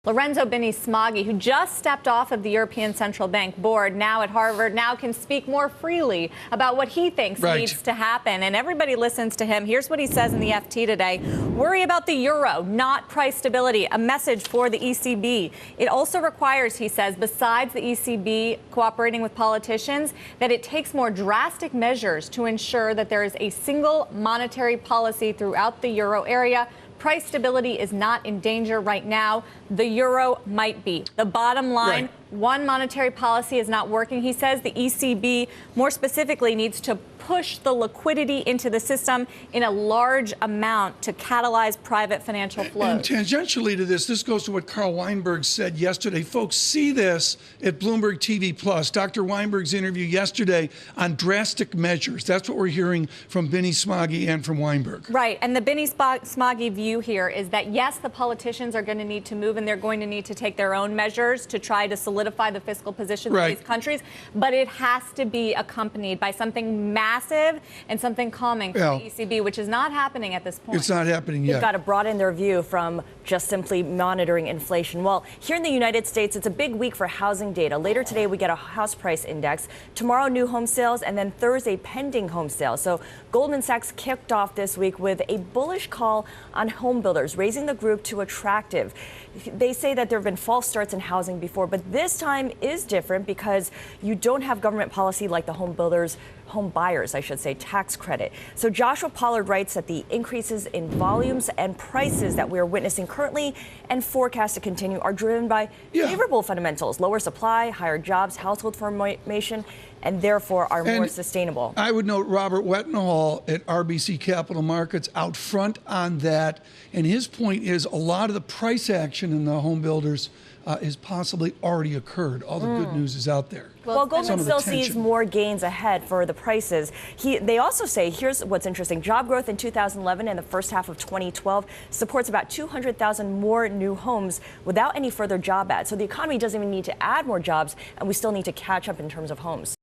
Lorenzo Bini-Smaghi, who just stepped off of the European Central Bank board, now at Harvard, now can speak more freely about what he thinks needs to happen. And everybody listens to him. Here's what he says in the FT today. Worry about the euro, not price stability. A message for the ECB. It also requires, he says, besides the ECB cooperating with politicians, that it takes more drastic measures to ensure that there is a single monetary policy throughout the euro area. Price stability is not in danger right now. The euro might be. The bottom line, one monetary policy is not working. He says the ECB, more specifically, needs to push the liquidity into the system in a large amount to catalyze private financial flows. And tangentially to this goes to what Carl Weinberg said yesterday. Folks, see this at Bloomberg TV Plus. Dr. Weinberg's interview yesterday on drastic measures. That's what we're hearing from Bini-Smaghi and from Weinberg. Right. And the Bini-Smaghi view here is that, yes, the politicians are going to need to move and they're going to need to take their own measures to try to solidify the fiscal position of these countries. But it has to be accompanied by something massive and something calming from the ECB, which is not happening at this point. It's not happening yet. They've got to broaden their view from just simply monitoring inflation. Well, here in the United States, it's a big week for housing data. Later today, we get a house price index. Tomorrow, new home sales, and then Thursday, pending home sales. So Goldman Sachs kicked off this week with a bullish call on home builders, raising the group to attractive. They say that there have been false starts in housing before, but this time is different because you don't have government policy like the home buyers, I should say, tax credit. So Joshua Pollard writes that the increases in volumes and prices that we are witnessing currently and forecast to continue are driven by favorable fundamentals, lower supply, higher jobs, household formation, and therefore are more sustainable. I would note Robert Wettenhall at RBC Capital Markets out front on that. And his point is a lot of the price action in the home builders is possibly already occurred. All the good news is out there. Well, Goldman still sees more gains ahead for the prices. They also say, here's what's interesting, job growth in 2011 and the first half of 2012 supports about 200,000 more new homes without any further job ads. So the economy doesn't even need to add more jobs, and we still need to catch up in terms of homes.